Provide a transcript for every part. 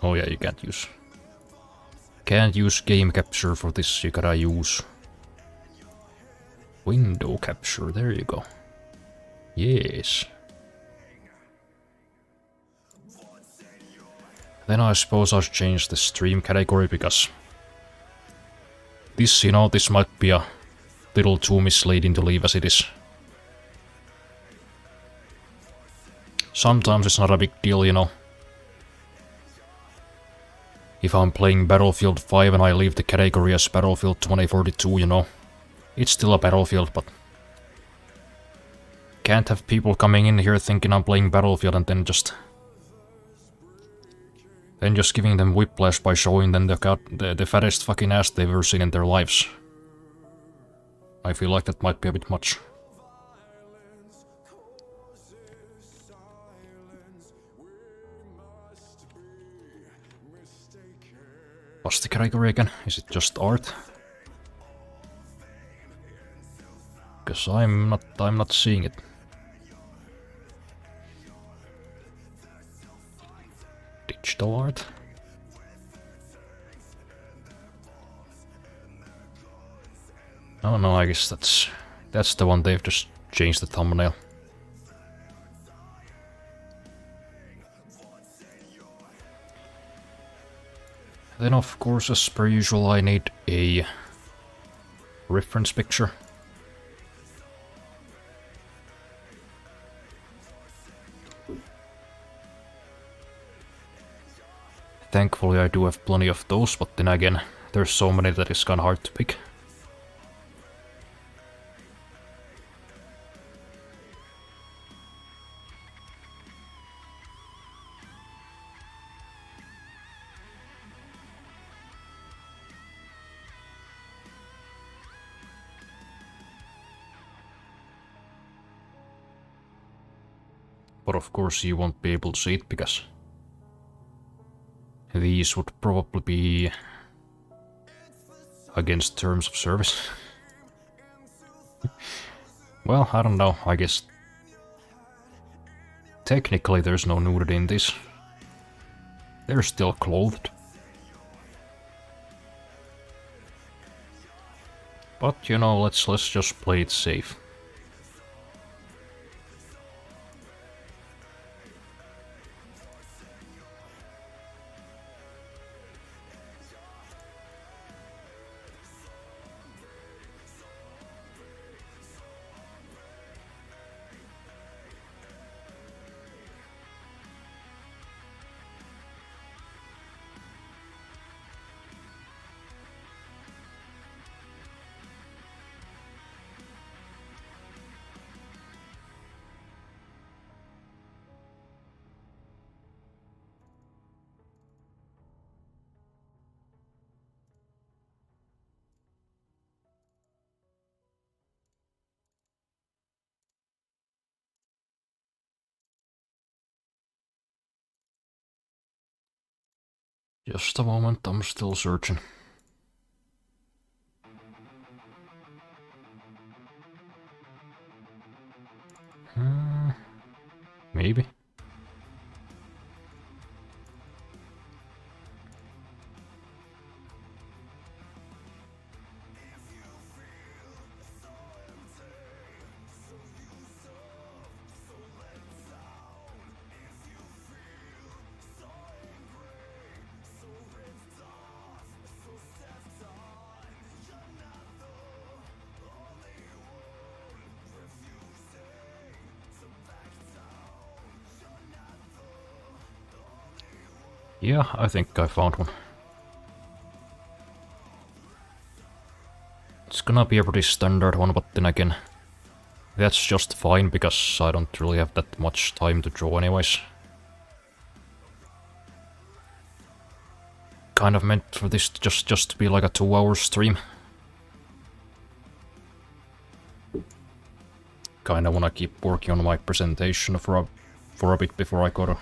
Oh yeah, you can't use... Can't use game capture for this, you gotta use... window capture, there you go. Yes. Then I suppose I should change the stream category, because... this, you know, this might be a little too misleading to leave as it is. Sometimes it's not a big deal, you know. If I'm playing Battlefield 5 and I leave the category as Battlefield 2042, you know. It's still a Battlefield, but... can't have people coming in here thinking I'm playing Battlefield and then just giving them whiplash by showing them the fattest fucking ass they've ever seen in their lives. I feel like that might be a bit much. What's the category again? Is it just art? Because I'm not seeing it. Digital art? Oh no, I guess that's the one they've just changed the thumbnail. Then of course, as per usual, I need a reference picture. Thankfully I do have plenty of those, but then again, there's so many that it's kinda hard to pick. But of course you won't be able to see it because these would probably be against terms of service. Well, I don't know, I guess technically there's no nudity in this. They're still clothed. But you know, let's just play it safe. Just a moment, I'm still searching. Maybe. Yeah, I think I found one. It's gonna be a pretty standard one, but then again, that's just fine because I don't really have that much time to draw anyways. Kind of meant for this just to be like a 2-hour stream. Kinda wanna keep working on my presentation for a bit before I go to...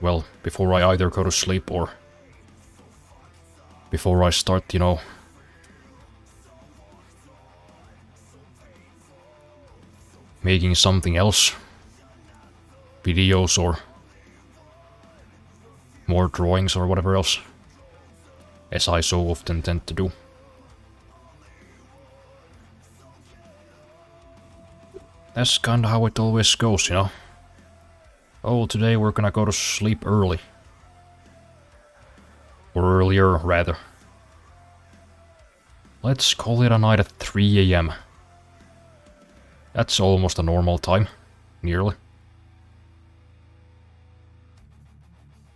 well, before I either go to sleep or before I start, you know, making something else, videos or more drawings or whatever else, as I so often tend to do. That's kinda how it always goes, you know. Oh, today we're gonna go to sleep early. Or earlier, rather. Let's call it a night at 3 AM. That's almost a normal time. Nearly.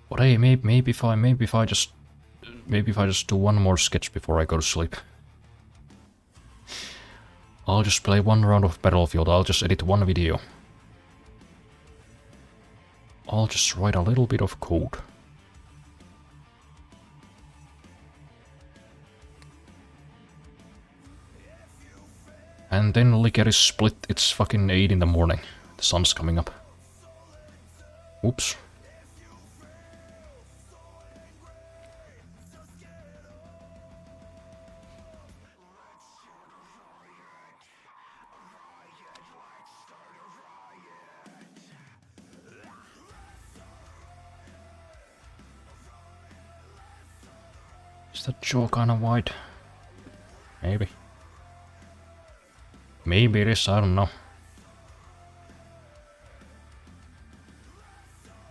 But hey, maybe if I just do one more sketch before I go to sleep. I'll just play one round of Battlefield, I'll just edit one video. I'll just write a little bit of code. And then Licorice Split, it's fucking 8 in the morning. The sun's coming up. Oops. Is that jaw kinda wide? Maybe. Maybe it is, I don't know.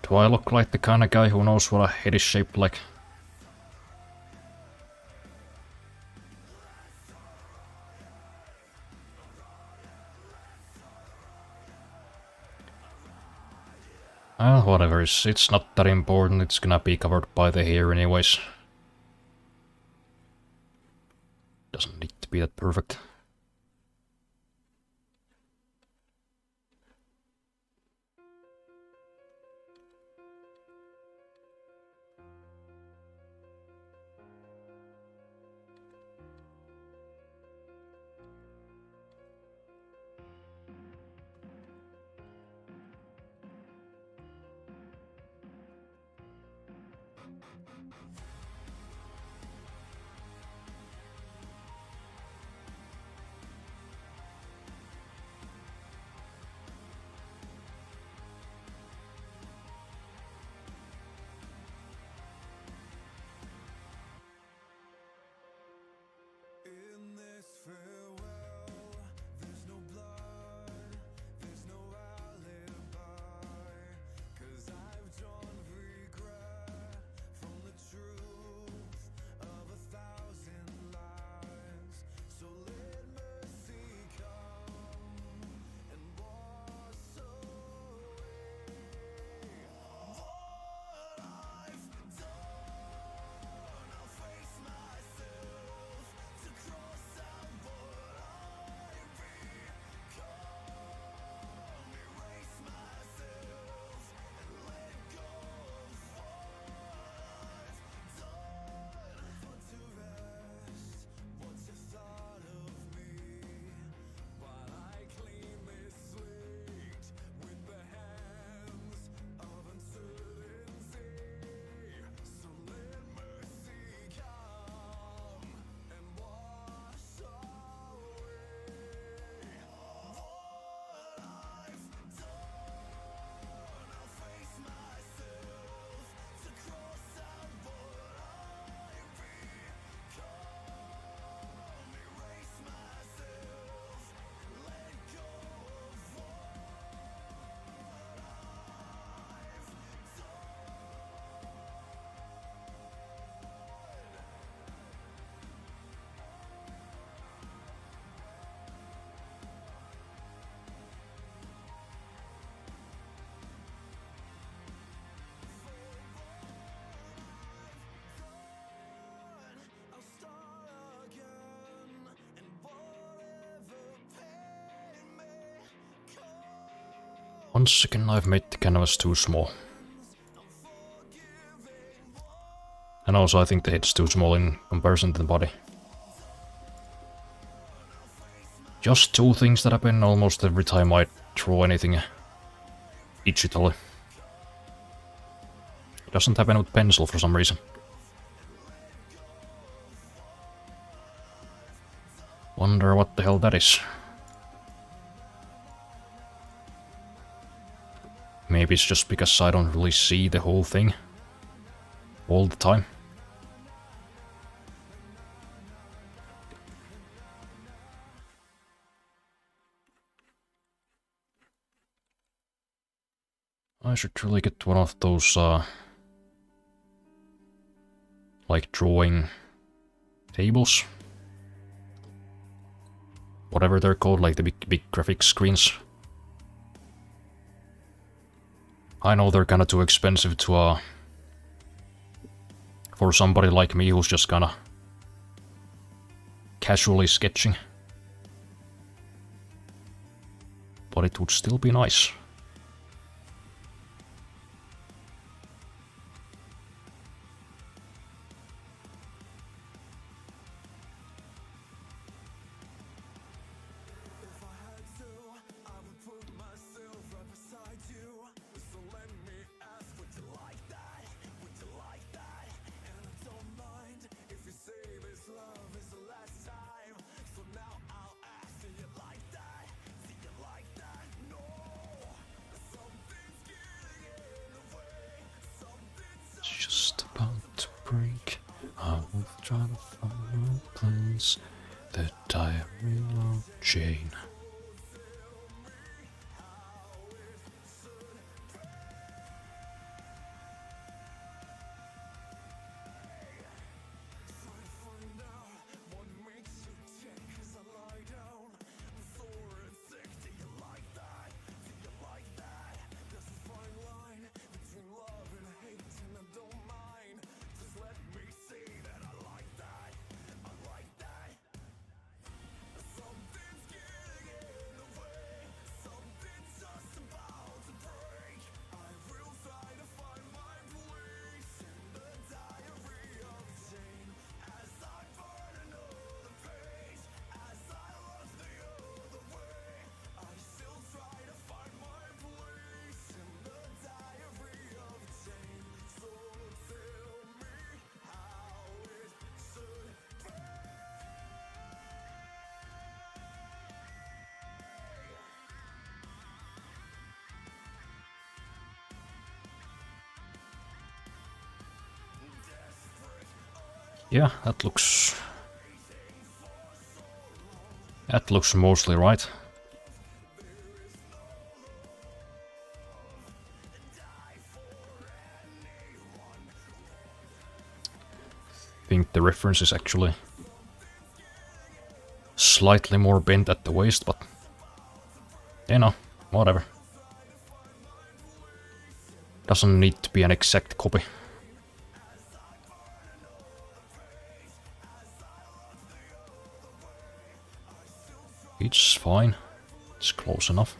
Do I look like the kind of guy who knows what a head is shaped like? Well, whatever, it's not that important, it's gonna be covered by the hair anyways. Doesn't need to be that perfect. Once again I've made the canvas too small. And also I think the head's too small in comparison to the body. Just two things that happen almost every time I draw anything digitally. It doesn't happen with pencil for some reason. Wonder what the hell that is. Maybe it's just because I don't really see the whole thing. all the time. I should really get one of those, like drawing tables. Whatever they're called, like the big graphic screens. I know they're kinda too expensive to, for somebody like me who's just kinda casually sketching. But it would still be nice. It's just about to break. I will try to find a place. The diary of Jane. Yeah, that looks mostly right. I think the reference is actually slightly more bent at the waist, but you know, whatever. Doesn't need to be an exact copy. It's fine. It's close enough.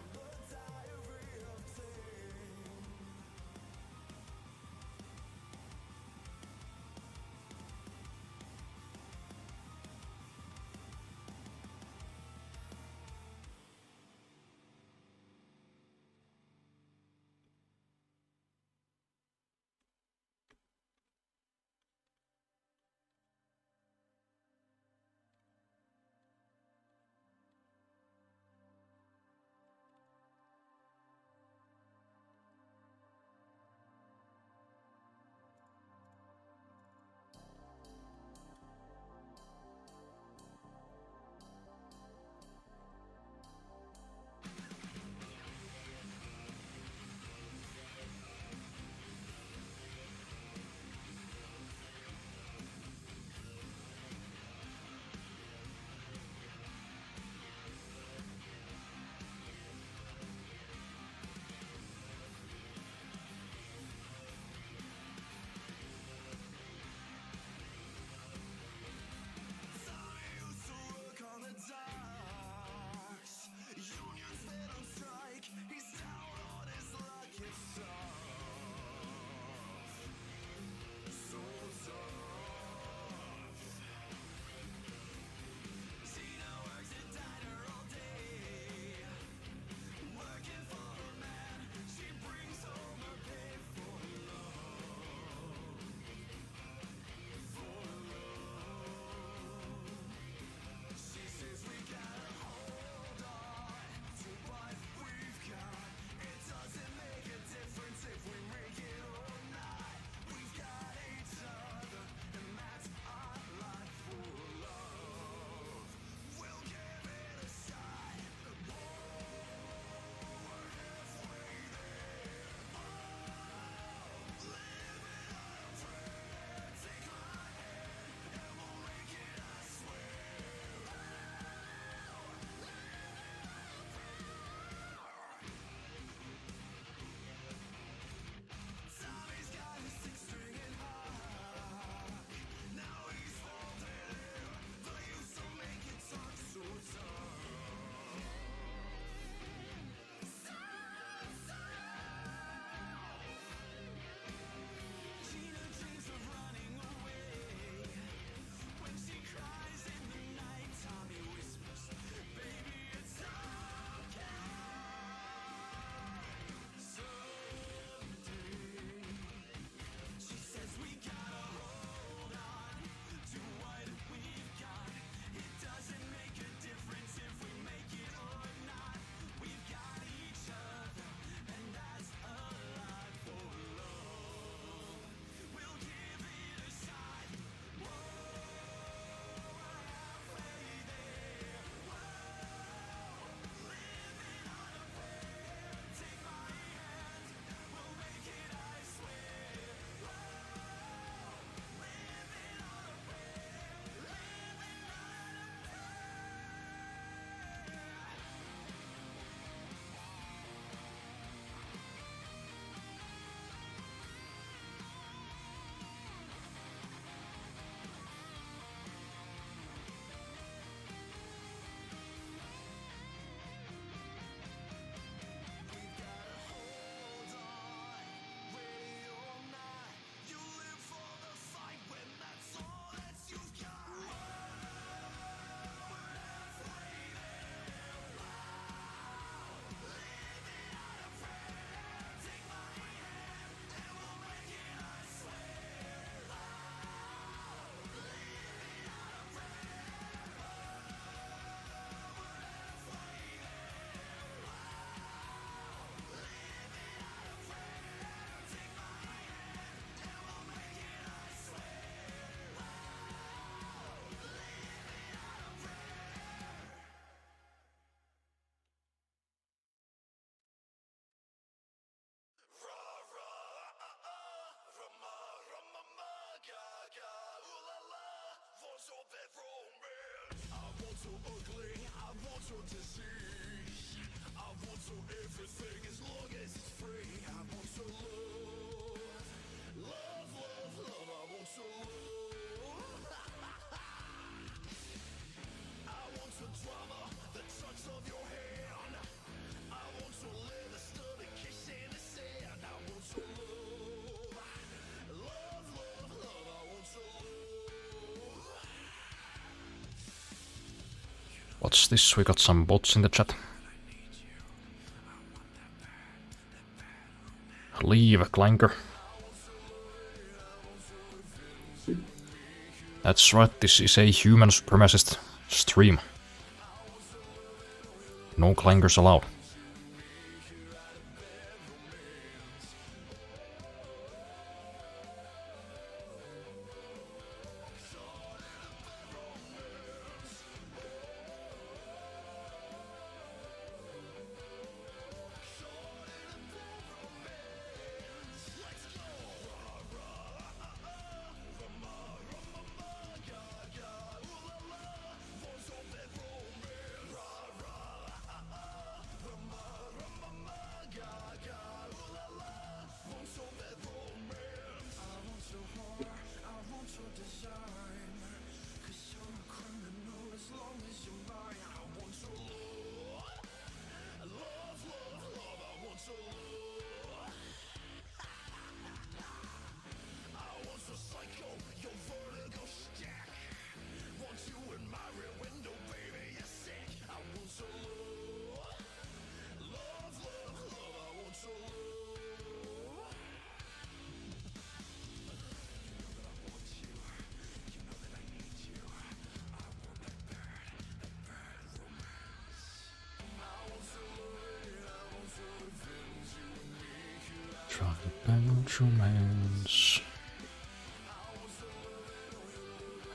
What's this? We got some bots in the chat. Leave, Clanker. That's right, this is a human supremacist stream. No clankers allowed. Try to bend romance.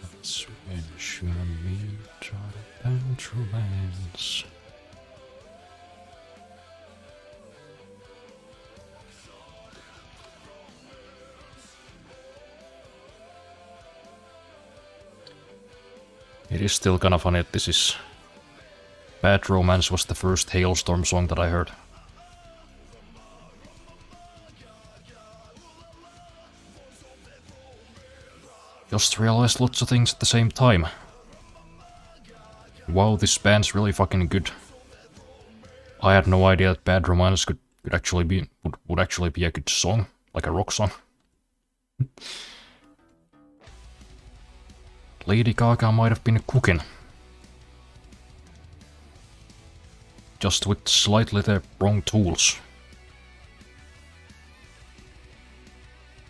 That's when you and me try to bend romance. It is still kinda funny that this is... Bad Romance was the first Hailstorm song that I heard. Just realized lots of things at the same time. Wow, this band's really fucking good. I had no idea that Bad Romance could actually be would actually be a good song, like a rock song. Lady Gaga might have been cooking. Just with slightly the wrong tools.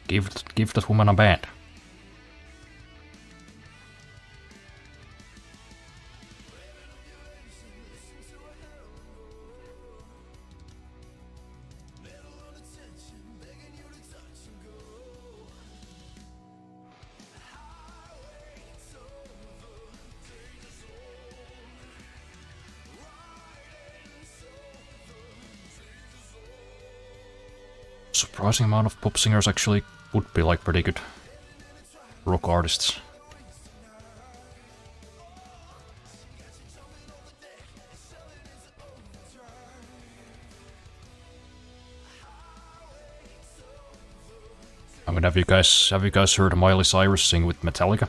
Give that woman a band. Surprising amount of pop singers actually would be like pretty good rock artists. I mean, have you guys heard Miley Cyrus sing with Metallica?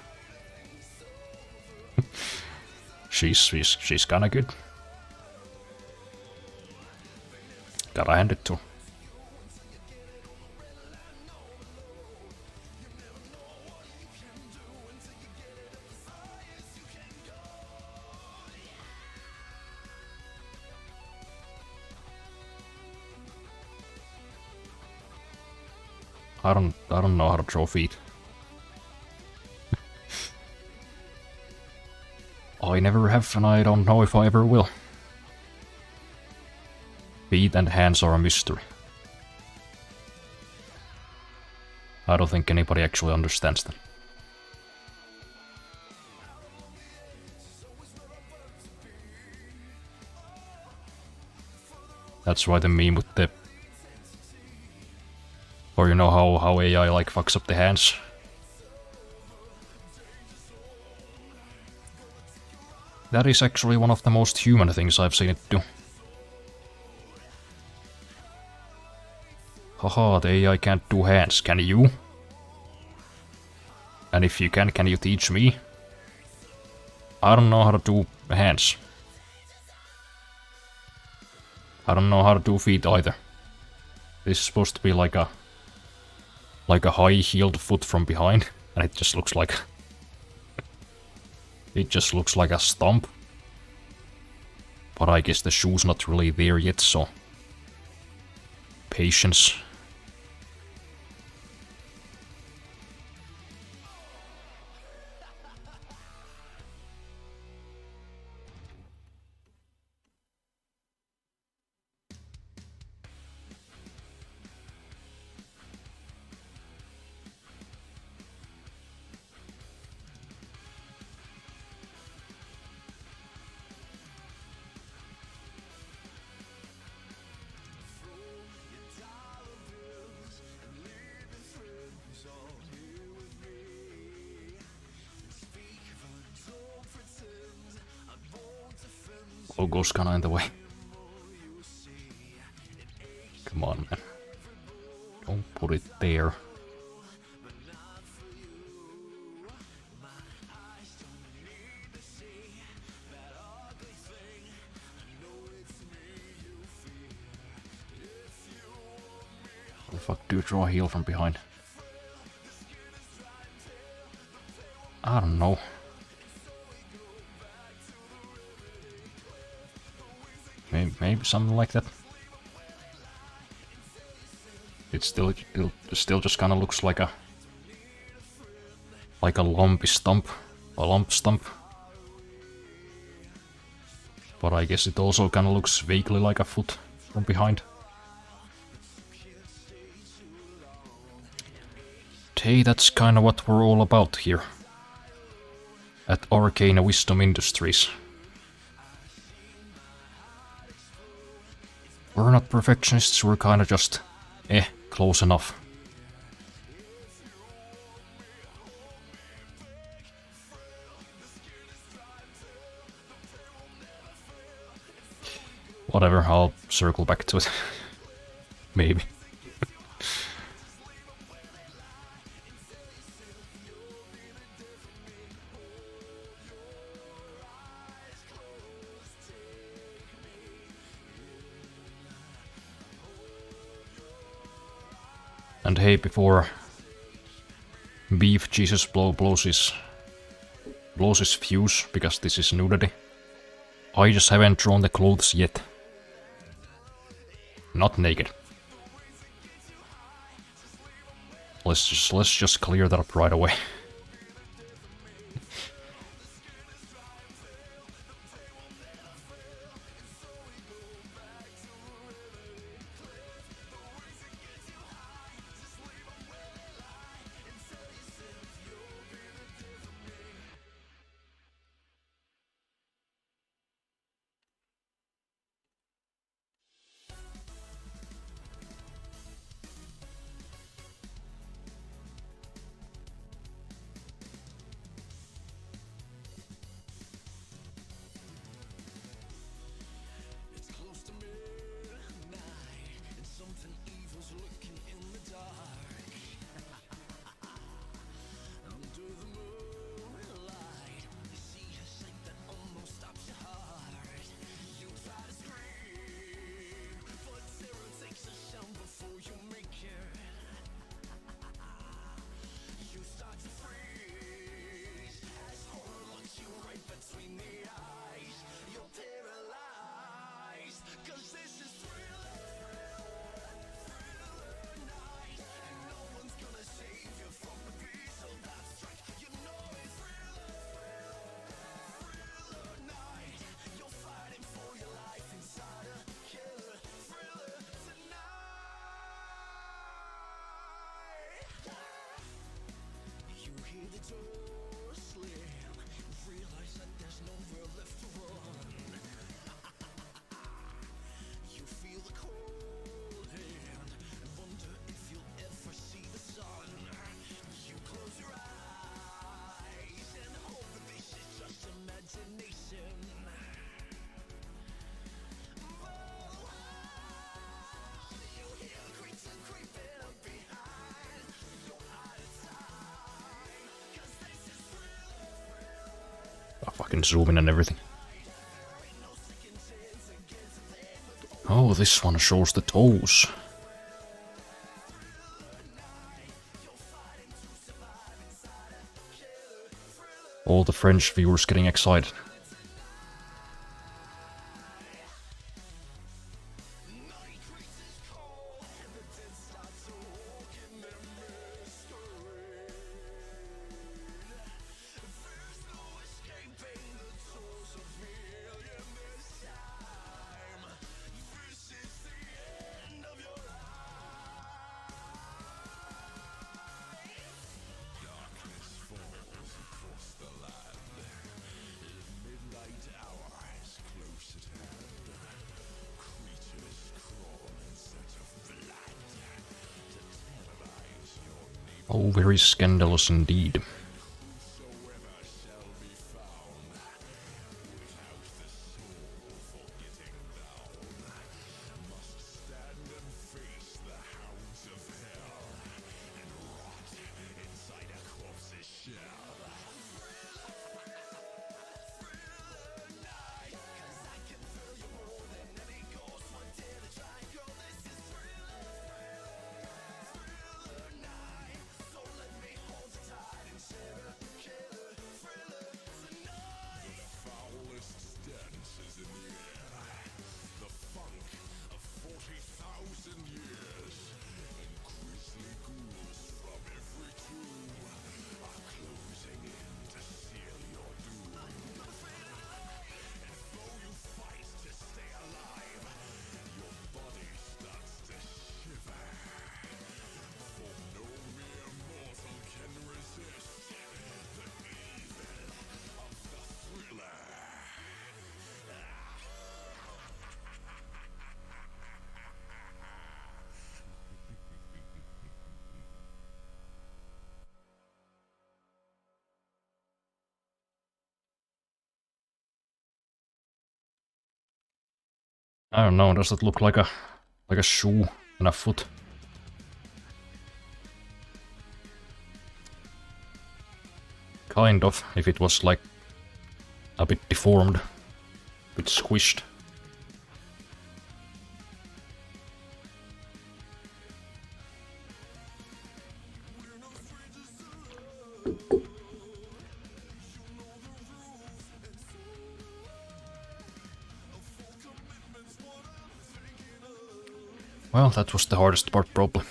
she's kinda good. Gotta hand it to her. I don't know how to draw feet. I never have, and I don't know if I ever will. Feet and hands are a mystery. I don't think anybody actually understands them. That's why the meme with the... Or you know how AI like fucks up the hands? That is actually one of the most human things I've seen it do. Haha, the AI can't do hands, can you? And if you can you teach me? I don't know how to do hands. I don't know how to do feet either. This is supposed to be like a high-heeled foot from behind, and it just looks like it just looks like a stump. But I guess the shoe's not really there yet, so patience. Logo's kinda in the way. Come on, man. Don't put it there. How the fuck do you draw a heel from behind? I don't know. Maybe something like that. It still just kind of looks like a lumpy stump, a lump stump. But I guess it also kind of looks vaguely like a foot from behind. Hey, that's kind of what we're all about here at Arcane Wisdom Industries. We're not perfectionists, we're kind of just, close enough. Whatever, I'll circle back to it. Maybe. And hey, before Beef Jesus blows his fuse, because this is nudity, I just haven't drawn the clothes yet. Not naked. Let's just clear that up right away. fucking zoom in and everything. Oh, this one shows the toes. All the French viewers getting excited. Oh, very scandalous indeed. I don't know, does it look like a shoe and a foot? Kind of, if it was like a bit deformed, a bit squished. Well, that was the hardest part, probably.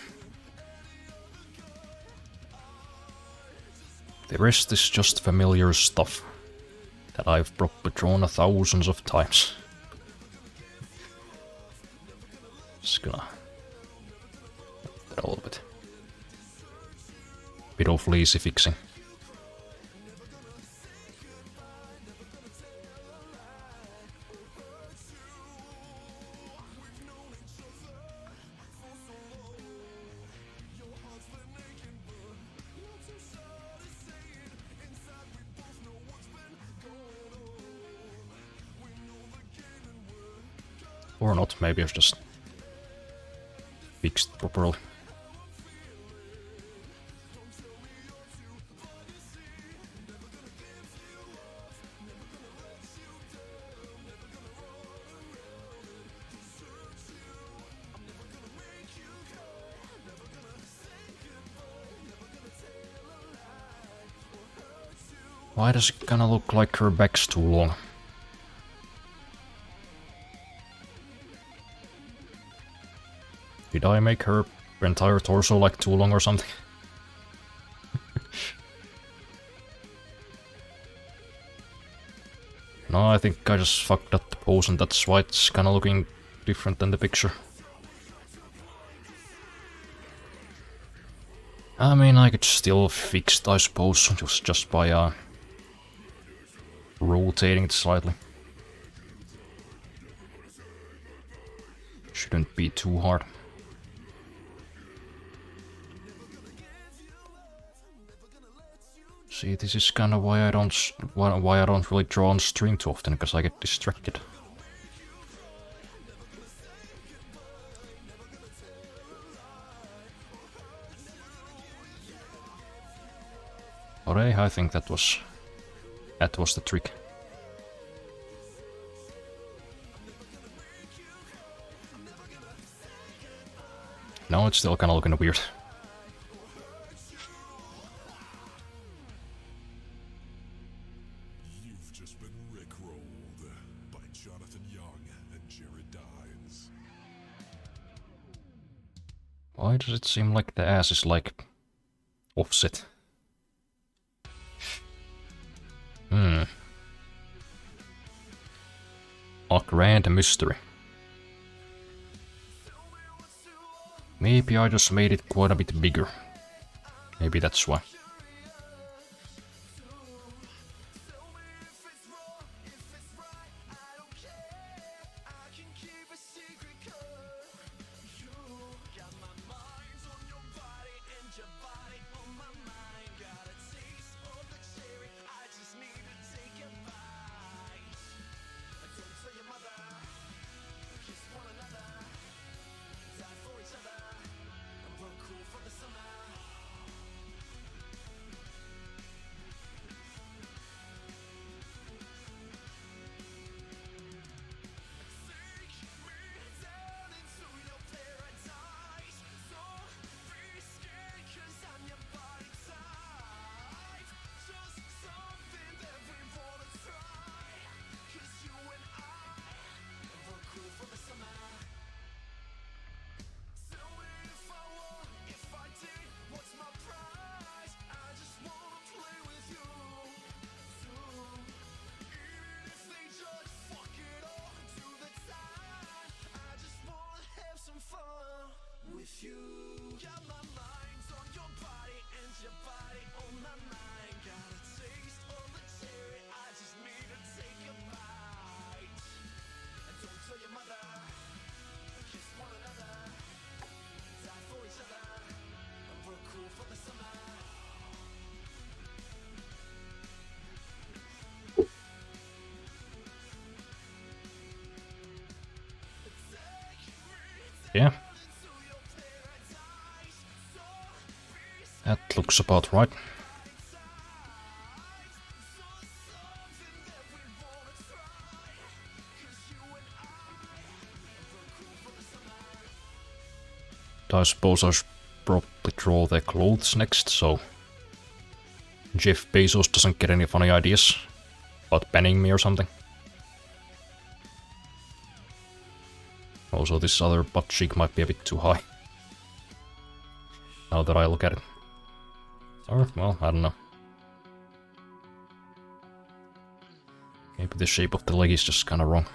The rest is just familiar stuff that I've probably drawn thousands of times. Just gonna... a little bit. Bit of lazy fixing. Or not, maybe I've just fixed properly. Why does it kinda look like her back's too long? Did I make her entire torso like too long or something? No, I think I just fucked up the pose and that's why it's kinda looking different than the picture. I mean, I could still fix it, I suppose, just by rotating it slightly. Shouldn't be too hard. See, this is kinda why I don't really draw on stream too often, because I get distracted. Alright, I think that was the trick. Now it's still kinda looking weird. You've just been rickrolled by Jonathan Young and Jared Dines. Why does it seem like the ass is like offset? A grand mystery. Maybe I just made it quite a bit bigger. Maybe that's why. Yeah. That looks about right. I suppose I should probably draw their clothes next, so Jeff Bezos doesn't get any funny ideas about banning me or something. Also, this other butt cheek might be a bit too high. Now that I look at it. Or, well, I don't know. Maybe the shape of the leg is just kinda wrong.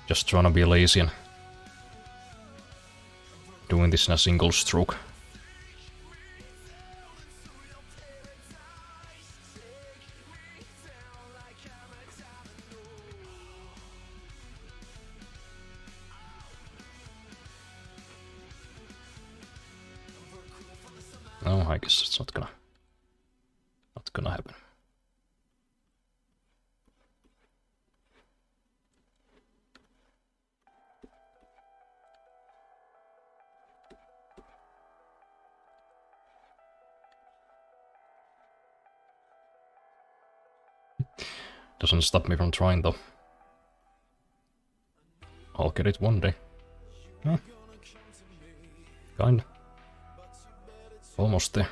Just trying to be lazy and doing this in a single stroke. No, I guess it's not gonna happen. Doesn't stop me from trying though. I'll get it one day. Huh. Kinda. Almost there.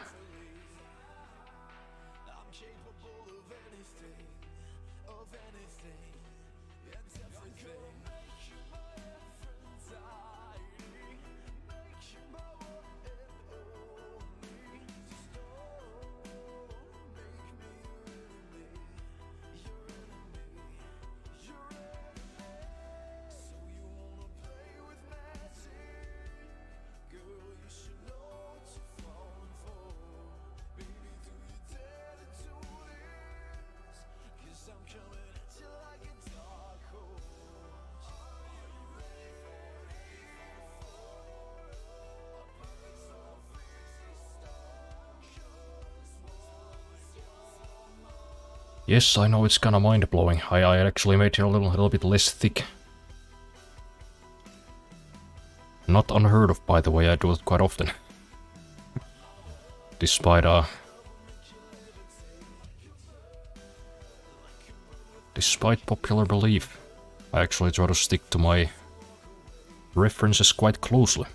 Yes, I know it's kinda mind-blowing. I actually made it a little bit less thick. Not unheard of, by the way, I do it quite often. Despite popular belief, I actually try to stick to my references quite closely.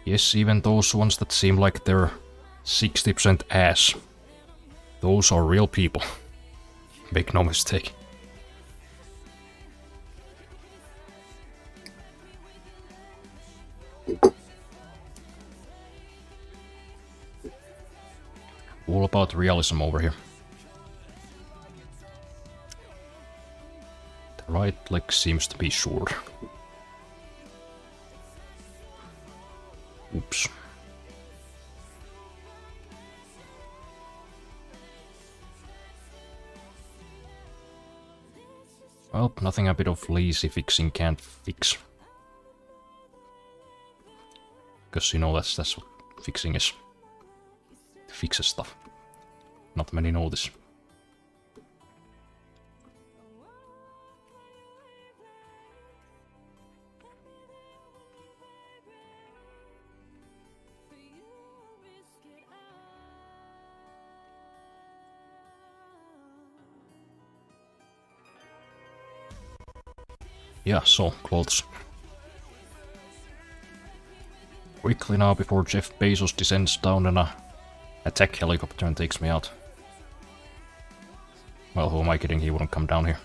Yes, even those ones that seem like they're 60% ass. Those are real people. Make no mistake. All about realism over here. The right leg seems to be short. Oops. Well, nothing a bit of lazy fixing can't fix. Because you know that's what fixing is. Fixes stuff. Not many know this. Yeah, so, clothes. Quickly now before Jeff Bezos descends down in a attack helicopter and takes me out. Well, who am I kidding? He wouldn't come down here.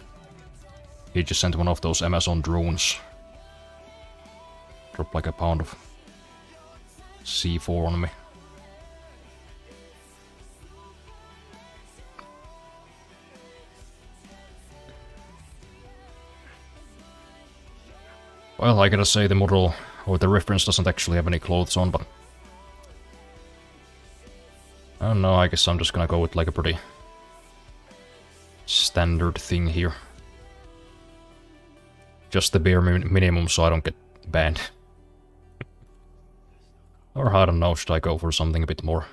He just sent one of those Amazon drones. Dropped like a pound of C4 on me. Well, I gotta say the model or the reference doesn't actually have any clothes on, but I don't know, I guess I'm just gonna go with like a pretty standard thing here. Just the bare minimum so I don't get banned. Or I don't know, should I go for something a bit more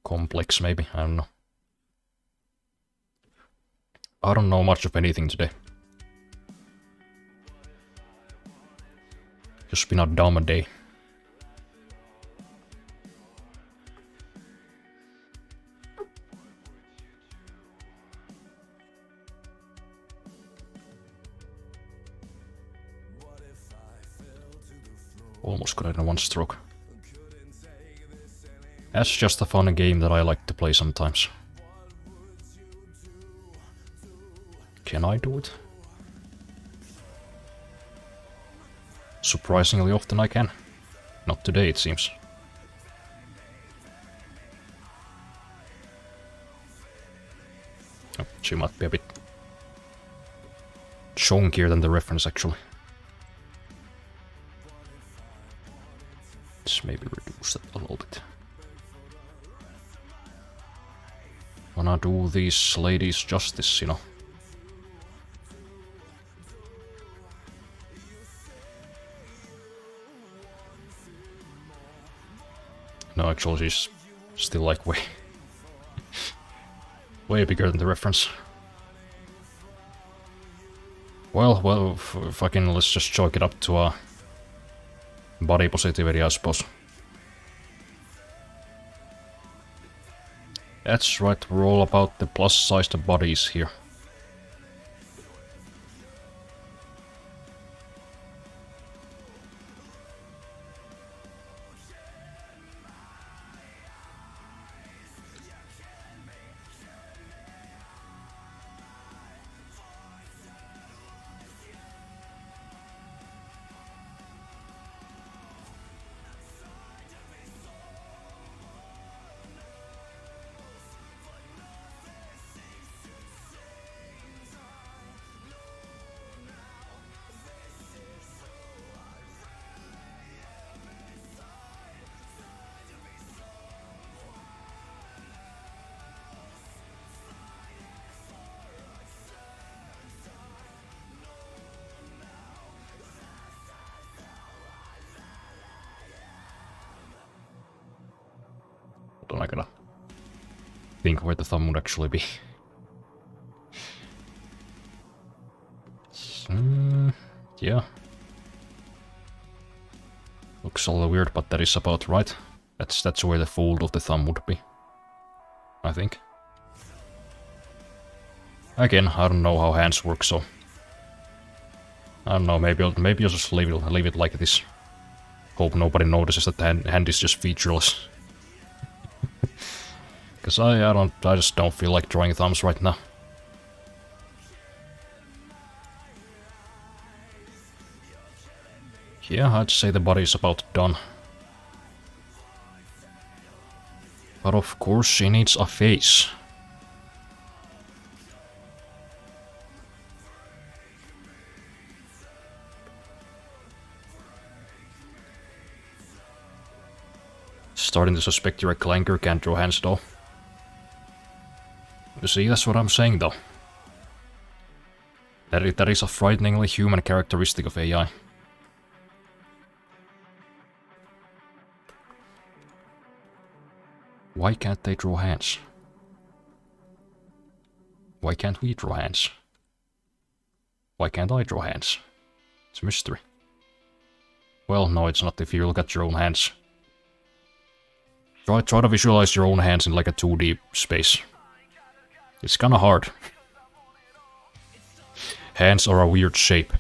complex maybe? I don't know. I don't know much of anything today. Just been a dumb day. Almost got it in one stroke. That's just a fun game that I like to play sometimes. Can I do it? Surprisingly often I can. Not today, it seems. Oh, she might be a bit chunkier than the reference, actually. Let's maybe reduce that a little bit. Wanna do these ladies justice, you know. No, actually, she's still like way bigger than the reference. Well, fucking let's just chalk it up to body positivity, I suppose. That's right, we're all about the plus-sized bodies here. Hold on, I gotta think where the thumb would actually be. Yeah. Looks a little weird, but that is about right. That's where the fold of the thumb would be, I think. Again, I don't know how hands work, so I don't know. Maybe I'll just leave it like this. Hope nobody notices that the hand is just featureless. Cause I just don't feel like drawing thumbs right now. Yeah, I'd say the body's about done. But of course she needs a face. Starting to suspect you're a clanker, can't draw hands though. You see, that's what I'm saying though. That is a frighteningly human characteristic of AI. Why can't they draw hands? Why can't we draw hands? Why can't I draw hands? It's a mystery. Well, no, it's not if you look at your own hands. Try to visualize your own hands in like a 2D space. It's kinda hard. Hands are a weird shape.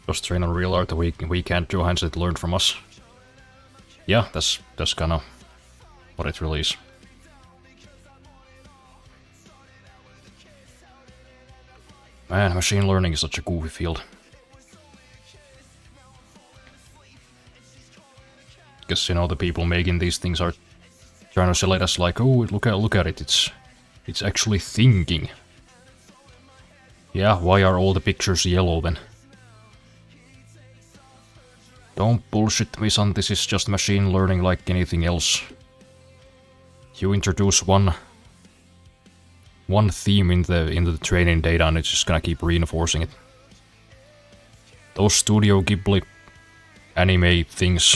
Just train on real art that we can't draw hands that learned from us. Yeah, that's kinda what it really is. Man, machine learning is such a goofy field. Because, you know, the people making these things are trying to sell it as like, oh, look at it, it's actually thinking. Yeah, why are all the pictures yellow then? Don't bullshit me, son, this is just machine learning like anything else. You introduce one theme into the training data and it's just gonna keep reinforcing it. Those Studio Ghibli anime things,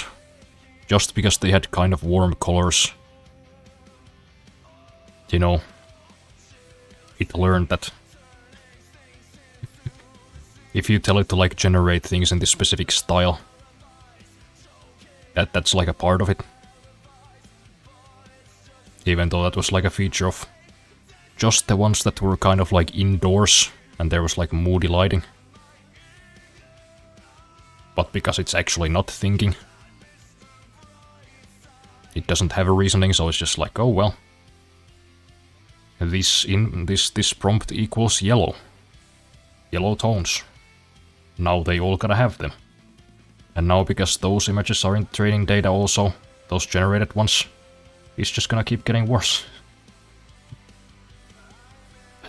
just because they had kind of warm colors, you know, it learned that if you tell it to like generate things in this specific style, that's like a part of it. Even though that was like a feature of just the ones that were kind of like indoors and there was like moody lighting. But because it's actually not thinking, it doesn't have a reasoning, so it's just like, oh well. This prompt equals yellow. Yellow tones. Now they all gotta have them. And now because those images are in training data also, those generated ones, it's just gonna keep getting worse.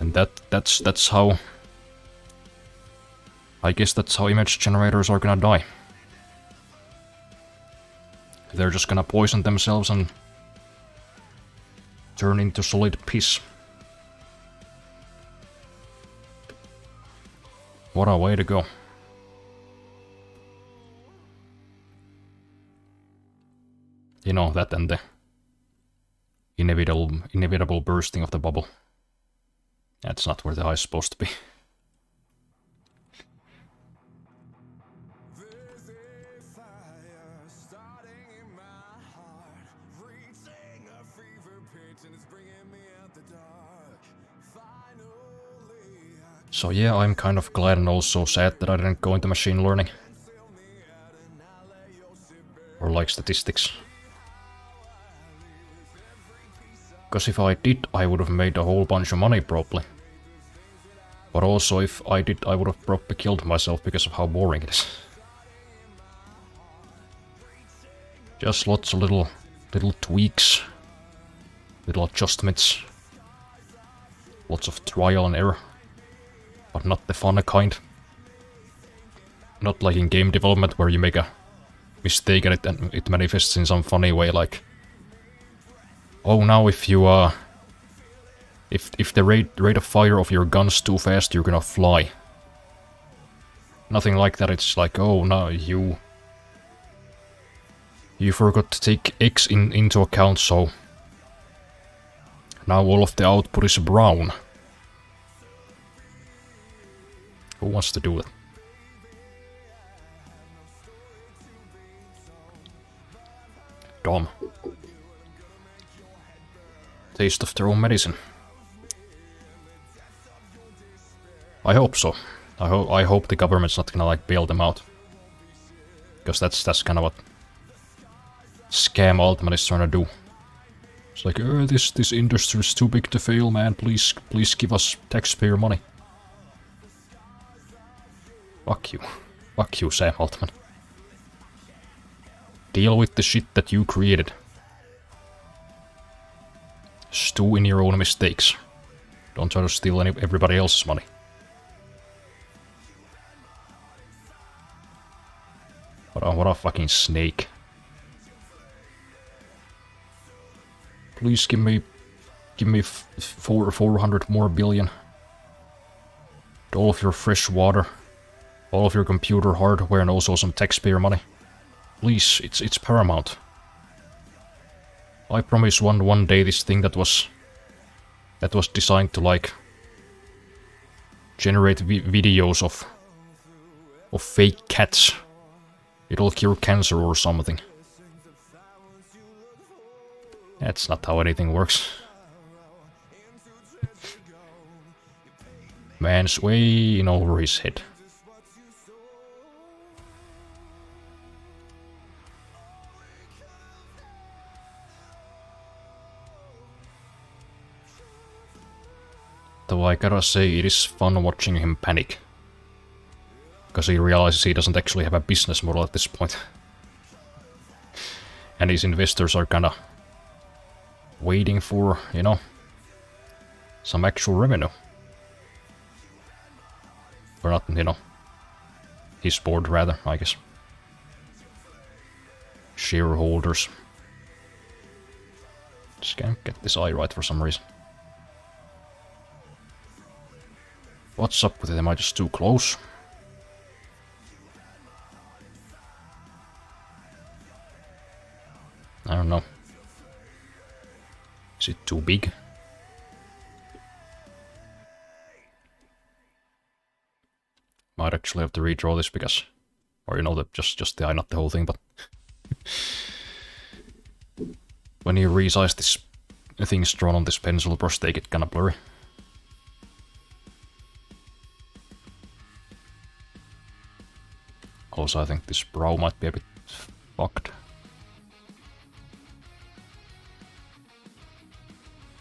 And that's how... I guess that's how image generators are gonna die. They're just gonna poison themselves and turn into solid piss. What a way to go. You know, that and the inevitable bursting of the bubble. That's not where the eye is supposed to be. So yeah, I'm kind of glad and also sad that I didn't go into machine learning. Or like statistics. Because if I did, I would have made a whole bunch of money probably. But also if I did, I would have probably killed myself because of how boring it is. Just lots of little tweaks. Little adjustments. Lots of trial and error. But not the fun kind. Not like in game development where you make a mistake and it manifests in some funny way, like, oh, now if you if the rate of fire of your gun's too fast, you're gonna fly. Nothing like that. It's like, oh, no, you forgot to take X into account, so now all of the output is brown. Who wants to do that? Dumb. Taste of their own medicine. I hope so. I hope the government's not gonna like bail them out. Because that's kind of what Scam Altman is trying to do. It's like, this industry is too big to fail, man. Please give us taxpayer money. Fuck you. Fuck you, Sam Altman. Deal with the shit that you created. Stew in your own mistakes. Don't try to steal everybody else's money. What a fucking snake. Please give me 400 more billion. All of your fresh water. All of your computer hardware and also some taxpayer money. Please, it's paramount. I promise one day this thing that was designed to like generate videos of fake cats. It'll cure cancer or something. That's not how anything works. Man's way in over his head. Though I gotta say, it is fun watching him panic. Because he realizes he doesn't actually have a business model at this point. And his investors are kinda waiting for, you know, some actual revenue. Or not, you know, his board rather, I guess. Shareholders. Just can't get this eye right for some reason. What's up with it? Am I just too close? I don't know. Is it too big? Might actually have to redraw this because, or you know, just the eye, not the whole thing. But when you resize this things drawn on this pencil brush, they get kinda blurry. Also, I think this brow might be a bit fucked.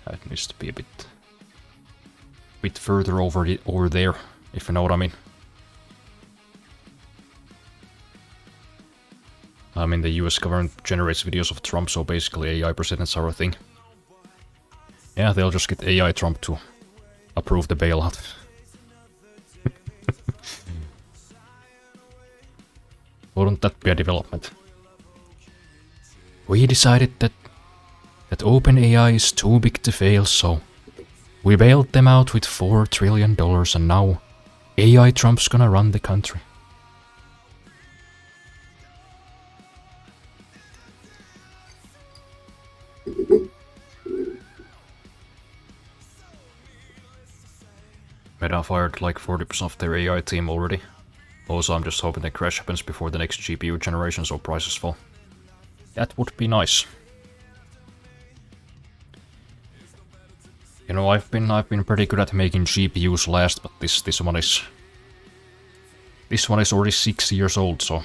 It needs to be a bit further over there, if you know what I mean. I mean, the US government generates videos of Trump, so basically AI presidents are a thing. Yeah, they'll just get AI Trump to approve the bailout. Wouldn't that be a development? We decided that OpenAI is too big to fail, so we bailed them out with $4 trillion, and now AI Trump's gonna run the country. Meta fired like 40% of their AI team already. Also, I'm just hoping the crash happens before the next GPU generation so prices fall. That would be nice. You know, I've been pretty good at making GPUs last, but this one is already 6 years old, so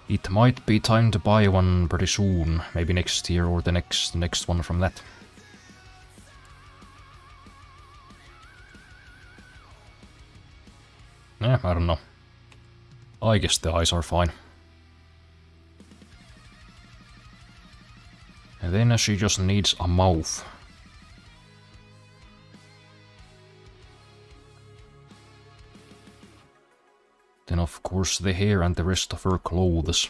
it might be time to buy one pretty soon, maybe next year or the next one from that. Yeah, I don't know. I guess the eyes are fine. And then she just needs a mouth. Then of course the hair and the rest of her clothes.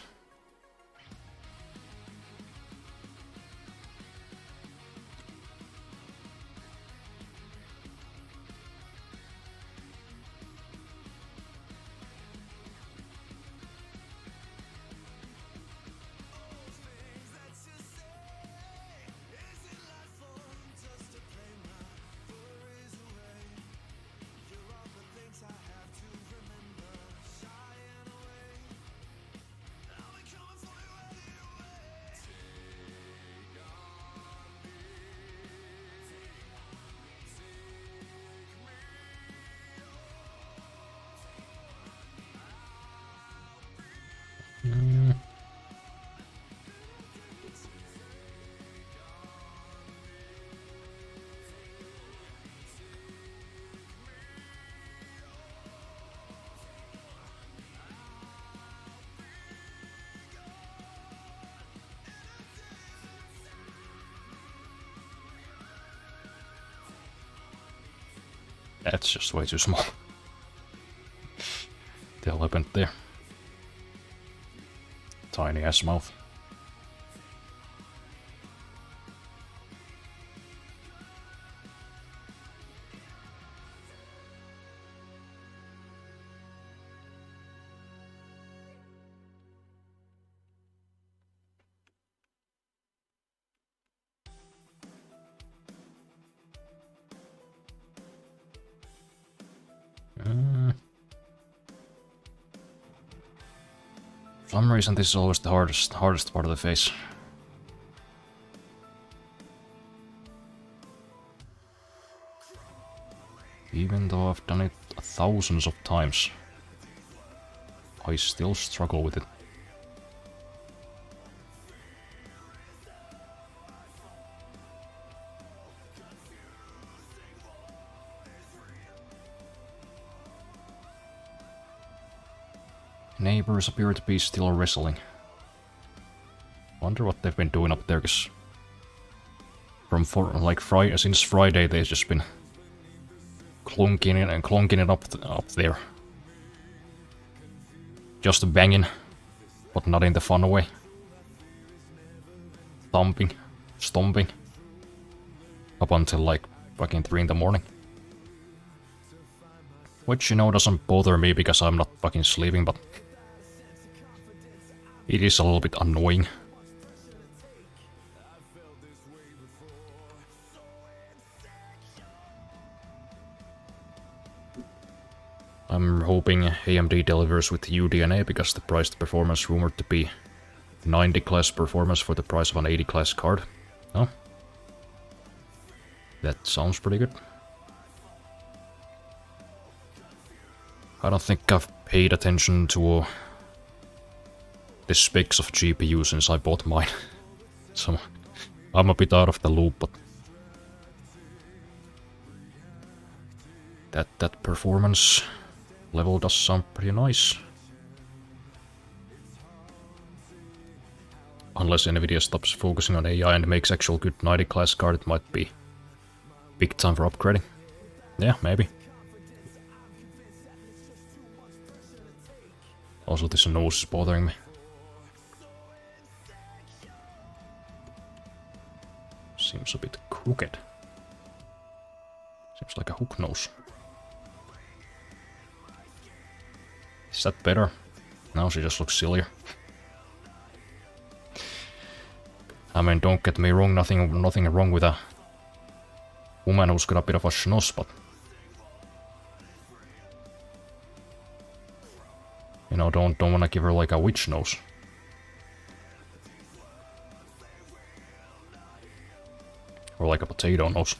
That's just way too small. The hell happened there? Tiny ass mouth. For some reason this is always the hardest part of the face. Even though I've done it thousands of times, I still struggle with it. Neighbors appear to be still wrestling. Wonder what they've been doing up there, cause since Friday they've just been clunking it up there. Just banging, but not in the fun way. Thumping, stomping, up until like fucking 3 in the morning. Which, you know, doesn't bother me because I'm not fucking sleeping, but it is a little bit annoying. I'm hoping AMD delivers with UDNA because the price to performance rumored to be 90 class performance for the price of an 80 class card. Oh. That sounds pretty good. I don't think I've paid attention to the specs of GPU since I bought mine. So I'm a bit out of the loop, but that performance level does sound pretty nice. Unless Nvidia stops focusing on AI and makes actual good 90 class card, it might be big time for upgrading. Yeah, maybe. Also, this nose is bothering me. Seems a bit crooked. Seems like a hook nose. Is that better? No, she just looks sillier. I mean, don't get me wrong, nothing wrong with a woman who's got a bit of a schnoz, but you know, don't wanna give her like a witch nose. Or like a potato nose.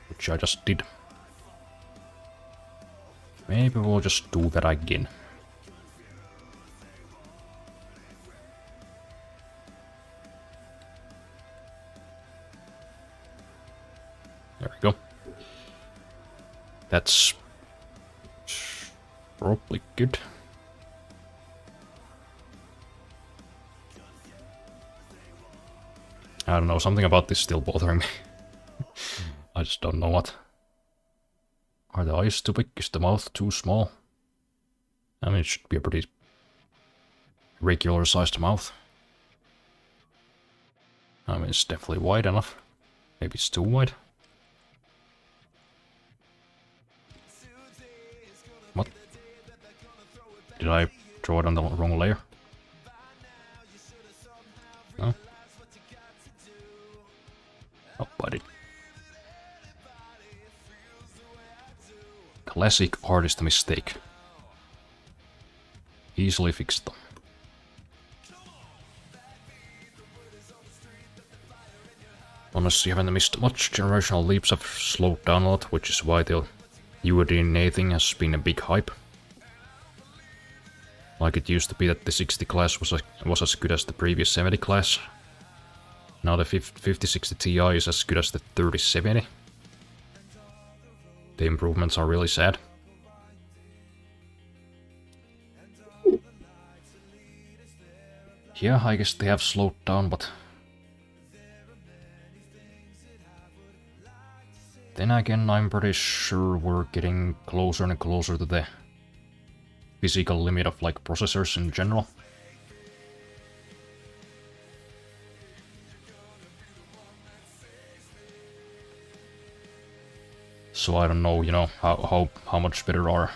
Which I just did. Maybe we'll just do that again. There we go. That's probably good. I don't know, something about this still bothering me. I just don't know what. Are the eyes too big? Is the mouth too small? I mean, it should be a pretty regular sized mouth. I mean, it's definitely wide enough. Maybe it's too wide. What? Did I draw it on the wrong layer? No? Oh, buddy. Classic artist mistake. Easily fixed though. Honestly, haven't missed much. Generational leaps have slowed down a lot, which is why the UDNA thing has been a big hype. Like it used to be that the 60 class was as good as the previous 70 class. Now the 5060 Ti is as good as the 3070. The improvements are really sad. Yeah, I guess they have slowed down, but then again, I'm pretty sure we're getting closer and closer to the physical limit of like processors in general. So I don't know, you know, how much better are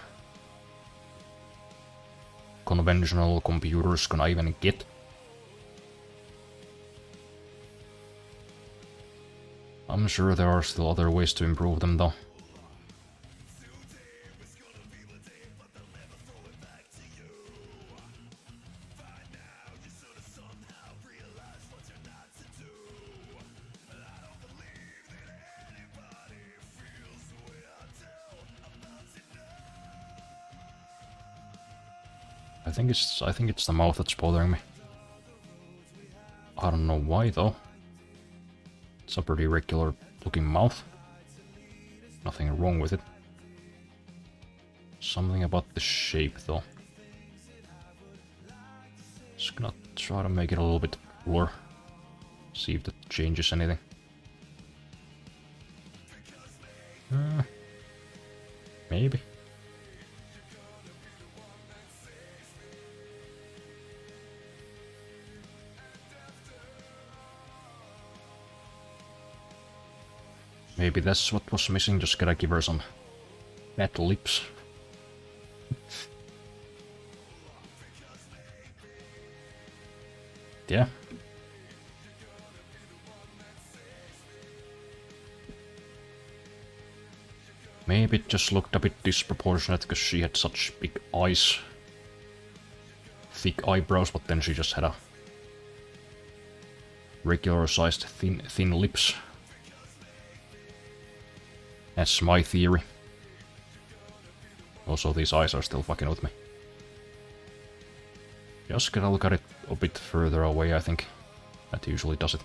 conventional computers gonna even get. I'm sure there are still other ways to improve them though. I think it's the mouth that's bothering me. I don't know why though. It's a pretty regular looking mouth. Nothing wrong with it. Something about the shape though. Just gonna try to make it a little bit cooler. See if that changes anything. Maybe. Maybe that's what was missing, just gotta give her some fat lips. Yeah. Maybe it just looked a bit disproportionate because she had such big eyes. Thick eyebrows, but then she just had a regular sized thin lips. That's my theory. Also, these eyes are still fucking with me. Just gotta look at it a bit further away, I think. That usually does it.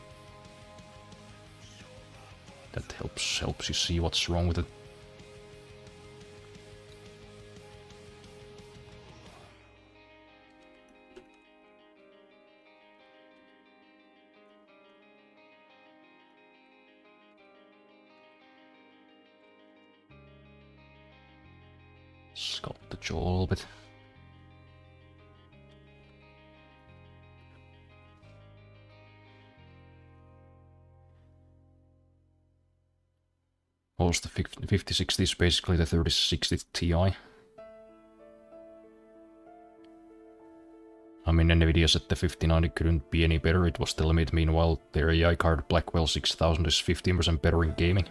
That helps you see what's wrong with it. Sculpt the jaw a little bit. Also, the 5060 is basically the 3060 Ti. I mean, Nvidia said the 5090 couldn't be any better, it was the limit. Meanwhile, their AI card Blackwell 6000 is 15% better in gaming.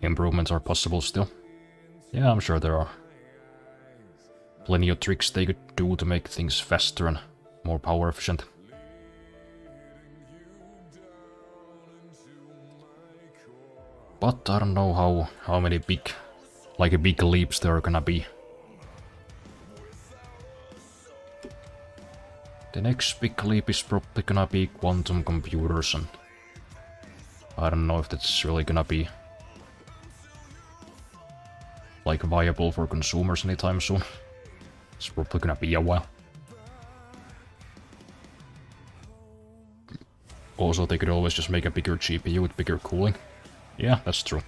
Improvements are possible still. Yeah, I'm sure there are plenty of tricks they could do to make things faster and more power efficient. But I don't know how many big leaps there are gonna be. The next big leap is probably gonna be quantum computers, and I don't know if that's really gonna be like viable for consumers anytime soon. It's probably gonna be a while. Also, they could always just make a bigger GPU with bigger cooling. Yeah, that's true.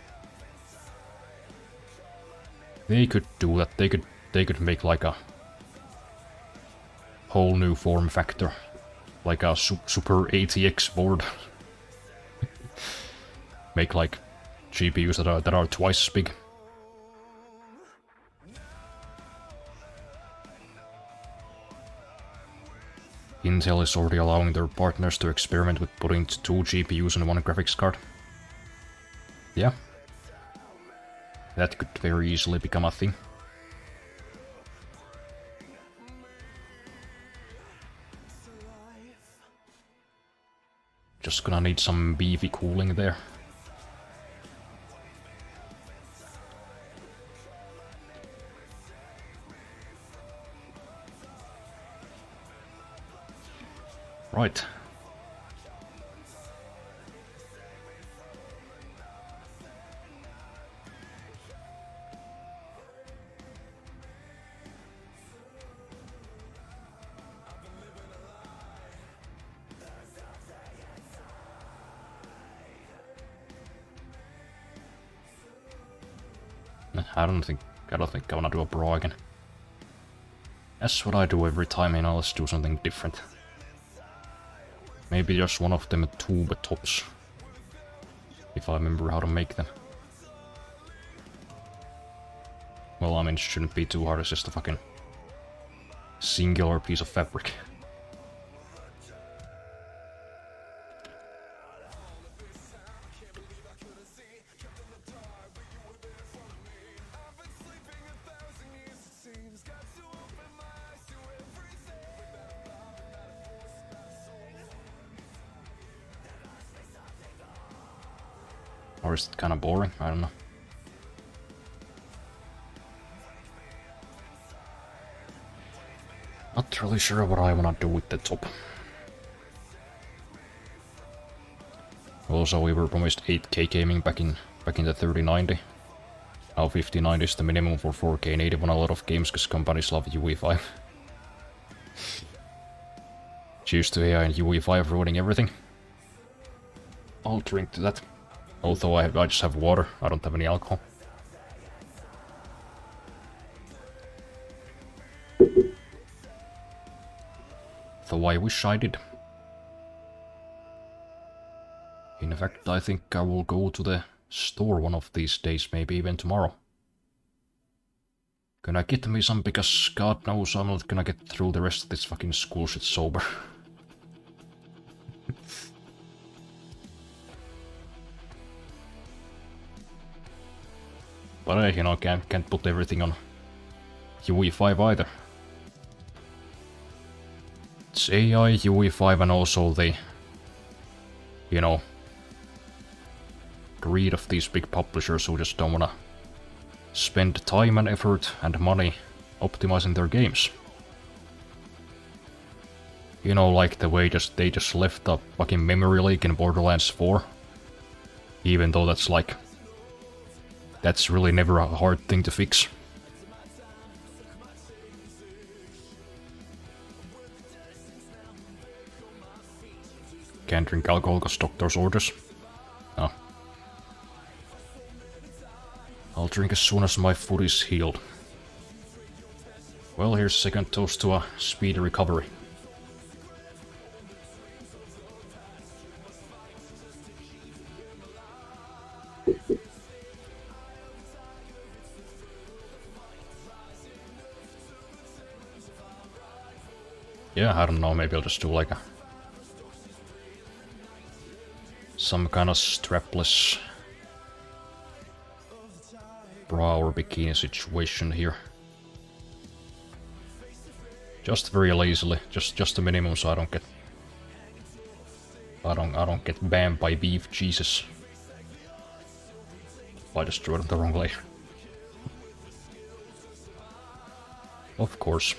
They could do that. They could make like a whole new form factor, like a super ATX board. Make like GPUs that are twice as big. Intel is already allowing their partners to experiment with putting 2 GPUs on one graphics card. Yeah. That could very easily become a thing. Just gonna need some beefy cooling there. Right. I don't think I wanna do a bra again. That's what I do every time, you know, let's do something different. Maybe just one of them tube tops. If I remember how to make them. Well, I mean, it shouldn't be too hard, it's just a fucking singular piece of fabric. Or is it kinda boring? I don't know. Not really sure what I wanna do with the top. Also, we were promised 8K gaming back in the 3090. Now 5090 is the minimum for 4K native on a lot of games because companies love UE5. Cheers to AI and UE5 ruining everything. I'll drink to that. Although I just have water, I don't have any alcohol. Though I wish I did. In fact, I think I will go to the store one of these days, maybe even tomorrow. Gonna get me some, because God knows I'm not gonna get through the rest of this fucking school shit sober. But you know, can't put everything on UE5 either. It's AI, UE5, and also the, you know, greed of these big publishers who just don't wanna spend time and effort and money optimizing their games. You know, like the way they just left a fucking memory leak in Borderlands 4. Even though that's like... that's really never a hard thing to fix. Can't drink alcohol because doctor's orders. No. I'll drink as soon as my foot is healed. Well, here's a second toast to a speedy recovery. Yeah, I don't know, maybe I'll just do like a... some kind of strapless bra or bikini situation here. Just very lazily, just the minimum so I don't get... I don't get banned by beef Jesus. I just drew it the wrong layer. Of course.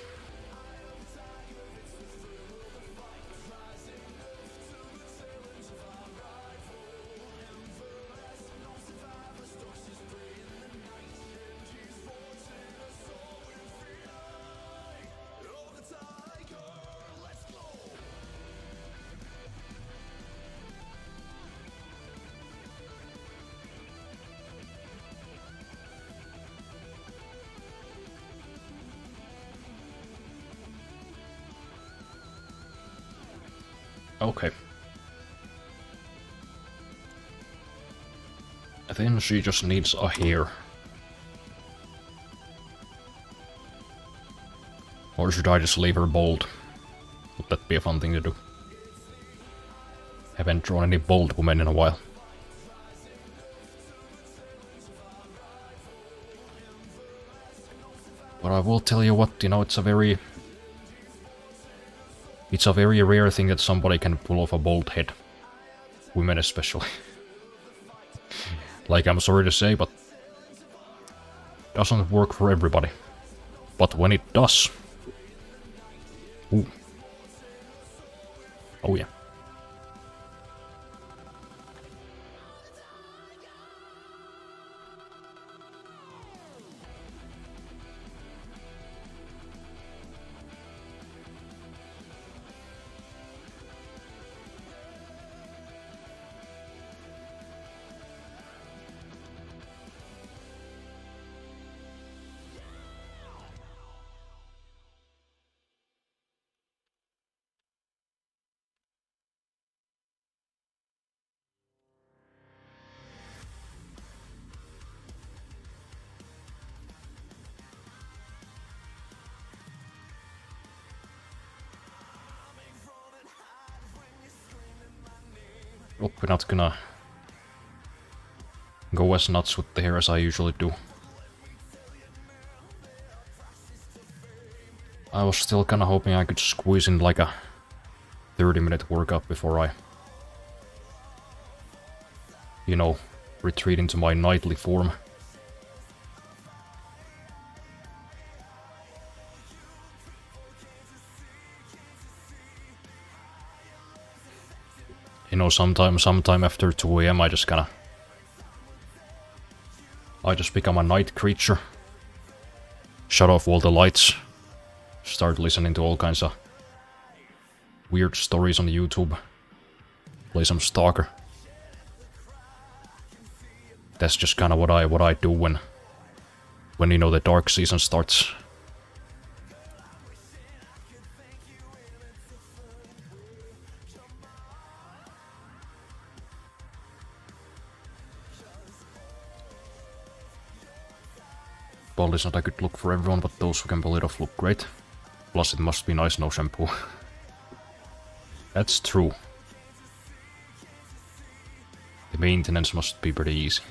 Okay. Then she just needs a hair. Or should I just leave her bald? Would that be a fun thing to do? Haven't drawn any bald women in a while. But I will tell you what, you know, it's a very rare thing that somebody can pull off a bald head. Women especially. Like, I'm sorry to say, but doesn't work for everybody. But when it does... Ooh. Oh yeah. Hope we're not gonna go as nuts with the hair as I usually do. I was still kinda hoping I could squeeze in like a 30-minute workout before I, you know, retreat into my nightly form. You know, sometime after 2 AM I just become a night creature. Shut off all the lights. Start listening to all kinds of weird stories on YouTube. Play some Stalker. That's just kind of what I do when you know the dark season starts. Bald is not a good look for everyone, but those who can pull it off look great. Plus it must be nice no shampoo. That's true. The maintenance must be pretty easy.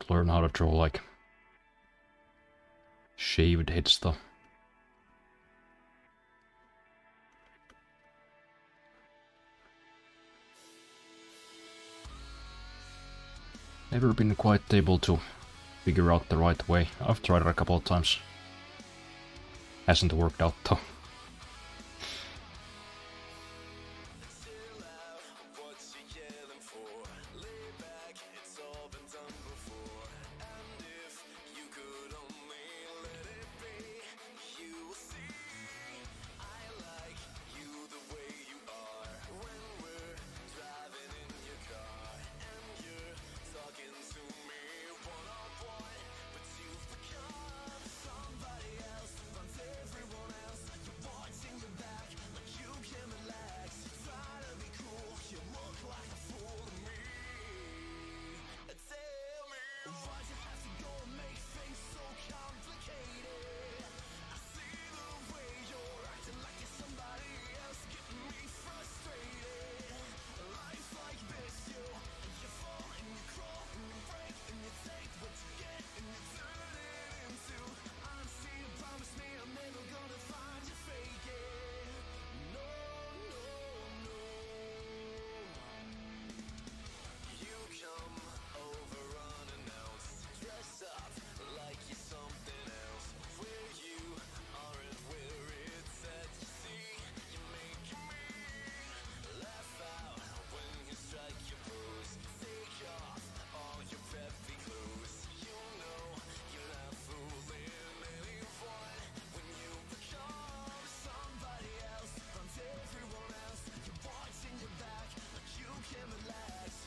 learn how to draw like shaved heads though. Never been quite able to figure out the right way. I've tried it a couple of times. Hasn't worked out though.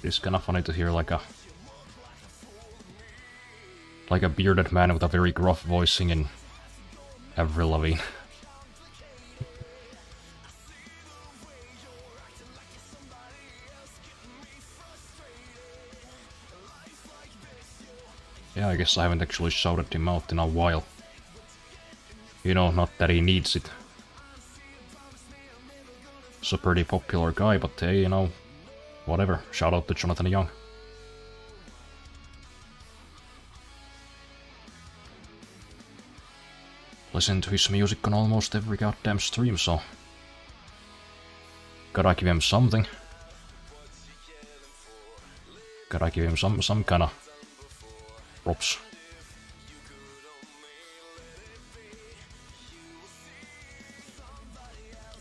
It's kinda funny to hear like a bearded man with a very gruff voice singing Avril Lavigne. Yeah, I guess I haven't actually shouted him out in a while. You know, not that he needs it. He's a pretty popular guy, but hey, you know, whatever. Shout out to Jonathan Young. Listen to his music on almost every goddamn stream, so gotta give him something. Gotta give him some kinda props.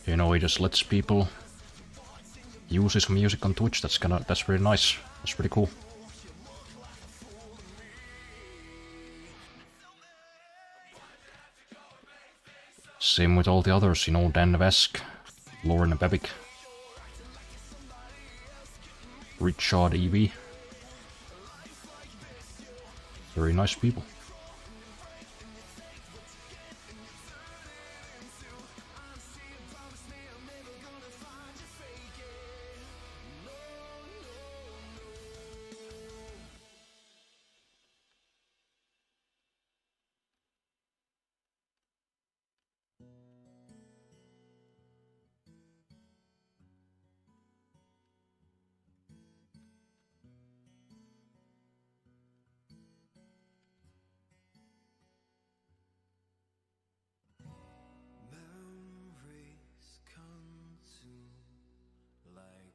You know, he just lets people use his music on Twitch. That's pretty nice. That's pretty cool. Same with all the others, you know, Dan Vesk, Lauren Bebic, Richard EV. Very nice people.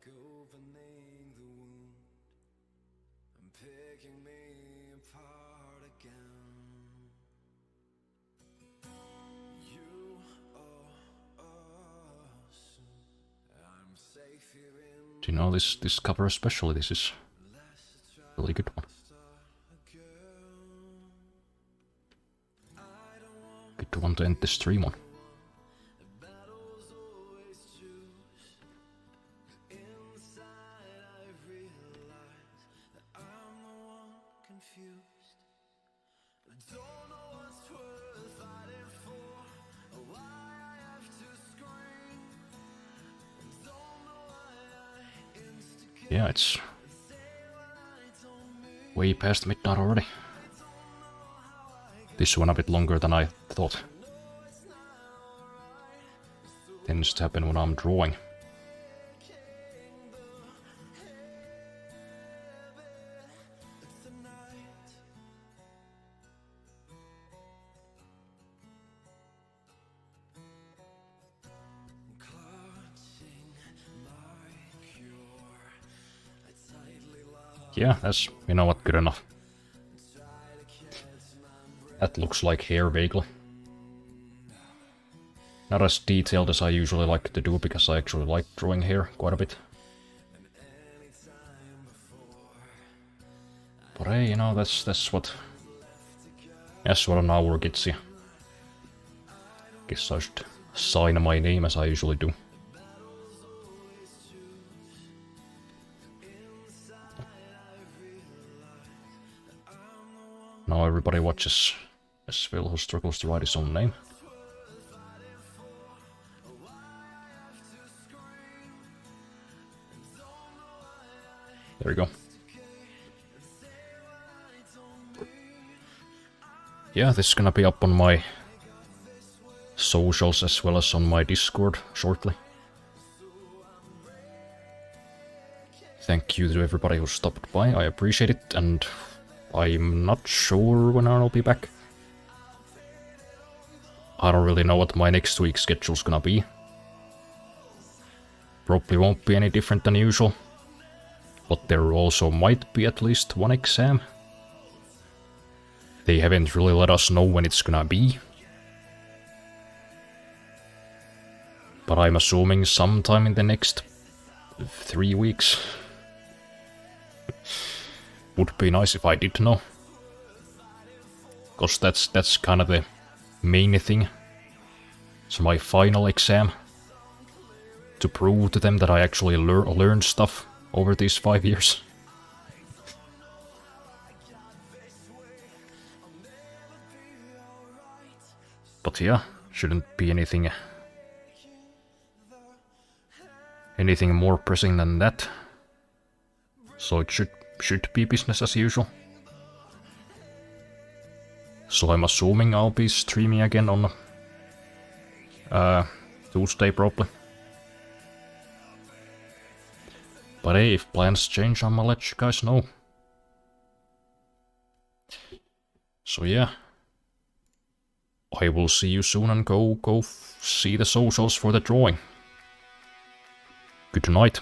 Opening the wound and picking me apart again. You are awesome. I'm safe here in. Do you know this cover especially? This is a really good one. Good one to end the stream on. Yeah, it's way past midnight already. This one a bit longer than I thought. Tends to happen when I'm drawing. Yeah, that's, you know what, good enough. That looks like hair vaguely. Not as detailed as I usually like to do, because I actually like drawing hair quite a bit. But hey, you know, that's what an hour gets you. Guess I should sign my name as I usually do. Now everybody watches as Phil, who struggles to write his own name. There we go. Yeah, this is gonna be up on my socials as well as on my Discord shortly. Thank you to everybody who stopped by, I appreciate it, and I'm not sure when I'll be back. I don't really know what my next week's schedule's gonna be. Probably won't be any different than usual. But there also might be at least one exam. They haven't really let us know when it's gonna be. But I'm assuming sometime in the next 3 weeks. Would be nice if I did know. Cause that's kind of the main thing. It's my final exam. To prove to them that I actually learned stuff over these 5 years. But yeah, shouldn't be anything more pressing than that. So it should be business as usual. So I'm assuming I'll be streaming again on Tuesday probably. But hey, if plans change, I'ma let you guys know. So yeah. I will see you soon and go see the socials for the drawing. Good night.